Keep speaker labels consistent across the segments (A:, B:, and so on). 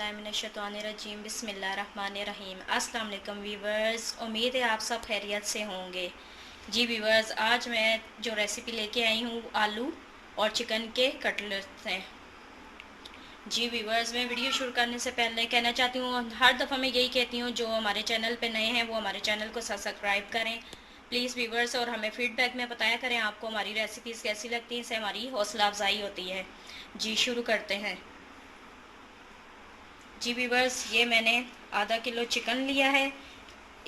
A: औज़ुबिल्लाहिमिनश्शैतानिर्रजीम बिस्मिल्लाहिर्रहमानिर्रहीम। अस्सलाम वालेकुम वीवर्स, उम्मीद है आप सब खैरियत से होंगे। जी वीवर्स, आज मैं जो रेसिपी लेके आई हूँ आलू और चिकन के कटलेट्स हैं। जी वीवर्स, मैं वीडियो शुरू करने से पहले कहना चाहती हूँ, हर दफ़ा मैं यही कहती हूँ, जो हमारे चैनल पे नए हैं वो हमारे चैनल को सब्सक्राइब करें प्लीज़ वीवर्स, और हमें फ़ीडबैक में बताया करें आपको हमारी रेसिपीज़ कैसी लगती हैं। इससे हमारी हौसला अफजाई होती है। जी शुरू करते हैं। जी वीवर्स, ये मैंने आधा किलो चिकन लिया है।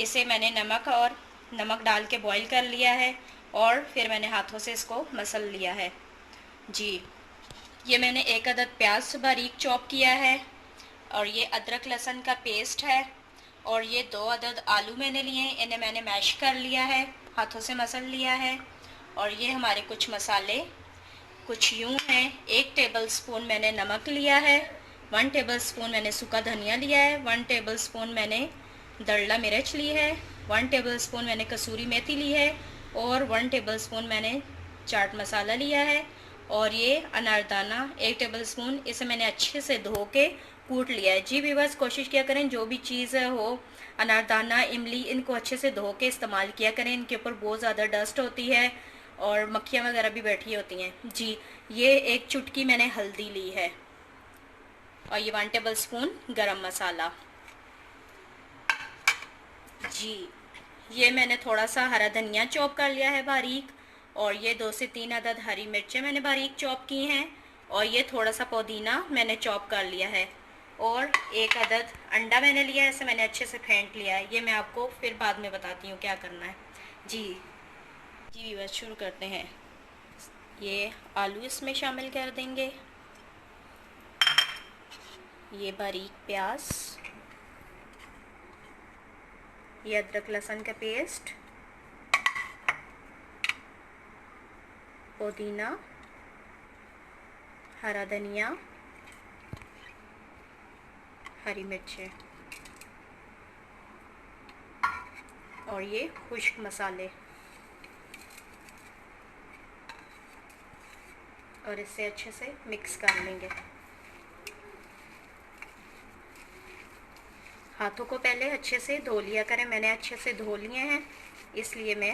A: इसे मैंने नमक डाल के बॉईल कर लिया है और फिर मैंने हाथों से इसको मसल लिया है। जी, ये मैंने एक अदद प्याज बारीक चॉप किया है और ये अदरक लहसुन का पेस्ट है और ये 2 अदद आलू मैंने लिए हैं। इन्हें मैंने मैश कर लिया है, हाथों से मसल लिया है। और ये हमारे कुछ मसाले कुछ यूँ हैं। 1 टेबलस्पून मैंने नमक लिया है, 1 टेबलस्पून मैंने सूखा धनिया लिया है, 1 टेबलस्पून मैंने दरला मिर्च ली है, 1 टेबलस्पून मैंने कसूरी मेथी ली है और 1 टेबलस्पून मैंने चाट मसाला लिया है। और ये अनारदाना 1 टेबलस्पून, इसे मैंने अच्छे से धो के कूट लिया है। जी व्यूअर्स, कोशिश किया करें जो भी चीज़ हो, अनारदाना, इमली, इनको अच्छे से धो के इस्तेमाल किया करें। इनके ऊपर बहुत ज़्यादा डस्ट होती है और मक्खियाँ वगैरह भी बैठी होती हैं। जी, ये 1 चुटकी मैंने हल्दी ली है और ये 1 टेबलस्पून गरम मसाला। जी, ये मैंने थोड़ा सा हरा धनिया चॉप कर लिया है बारीक, और ये 2 से 3 अदद हरी मिर्चें मैंने बारीक चॉप की हैं, और ये थोड़ा सा पुदीना मैंने चॉप कर लिया है, और 1 अदद अंडा मैंने लिया है। इसे मैंने अच्छे से फेंट लिया है। ये मैं आपको फिर बाद में बताती हूँ क्या करना है। जी जी बस शुरू करते हैं। ये आलू इसमें शामिल कर देंगे, ये बारीक प्याज, ये अदरक लहसुन का पेस्ट, पुदीना, हरा धनिया, हरी मिर्चें और ये खुश्क मसाले, और इसे अच्छे से मिक्स कर लेंगे। हाथों को पहले अच्छे से धो लिया करें। मैंने अच्छे से धो लिए हैं, इसलिए मैं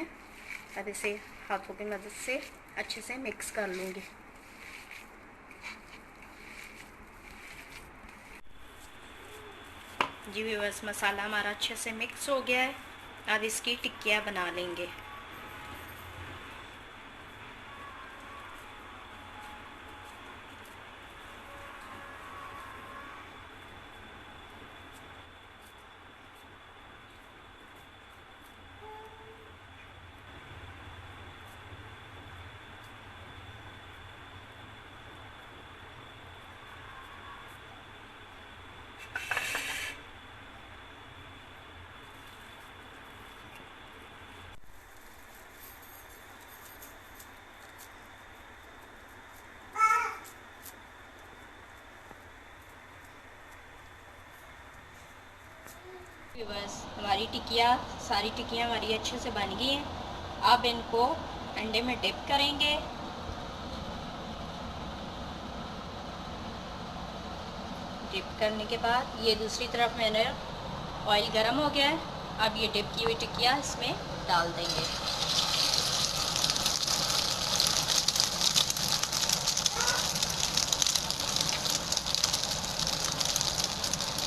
A: अब इसे हाथों की मदद से अच्छे से मिक्स कर लूँगी। जी व्यूअर्स, मसाला हमारा अच्छे से मिक्स हो गया है। अब इसकी टिक्कियाँ बना लेंगे। बस हमारी सारी टिक्कियाँ हमारी अच्छे से बन गई हैं। अब इनको अंडे में डिप करेंगे। डिप करने के बाद ये दूसरी तरफ मैंने ऑयल गरम हो गया है। अब ये डिप की हुई टिक्कियाँ इसमें डाल देंगे।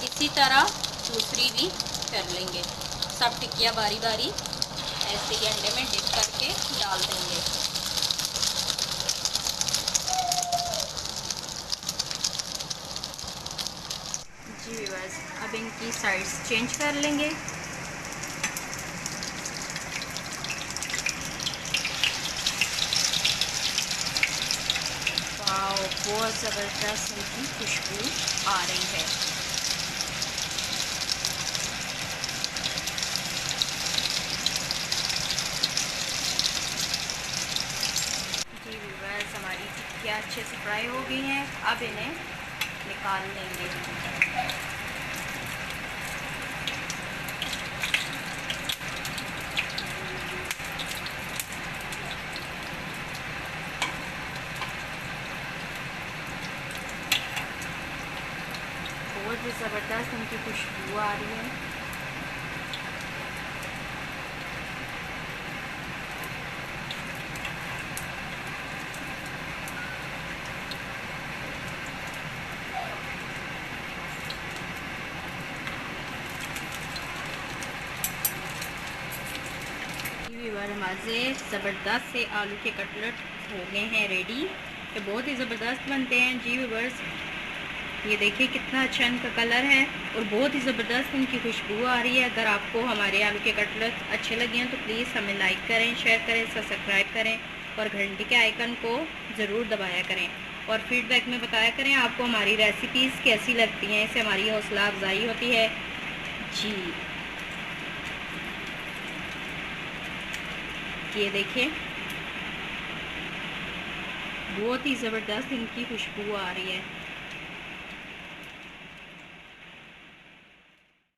A: इसी तरह दूसरी भी कर लेंगे। सब टिक्कियाँ बारी बारी ऐसे ही अंडे में डिप करके डाल देंगे। जी बस अब इनकी साइड्स चेंज कर लेंगे। वाओ, बहुत ज़बरदस्त इनकी खुशबू आ रही है। जी व्यूअर्स, हमारी टिक्कियाँ अच्छे से फ्राई हो गई हैं। अब इन्हें निकाल लेंगे। बहुत बहुत ही ज़बरदस्त इनकी खुशबू आ रही है। हमारे ज़बरदस्त से आलू के कटलेट हो गए हैं रेडी। ये बहुत ही ज़बरदस्त बनते हैं जी व्यूअर्स। ये देखिए कितना अच्छा इनका कलर है और बहुत ही ज़बरदस्त इनकी खुशबू आ रही है। अगर आपको हमारे आलू के कटलेट अच्छे लगे हैं तो प्लीज़ हमें लाइक करें, शेयर करें, सब्सक्राइब करें और घंटी के आइकन को ज़रूर दबाया करें और फीडबैक में बताया करें आपको हमारी रेसिपीज़ कैसी लगती हैं। इससे हमारी हौसला अफजाई होती है जी। ये देखिए बहुत ही ज़बरदस्त इनकी खुशबू आ रही है।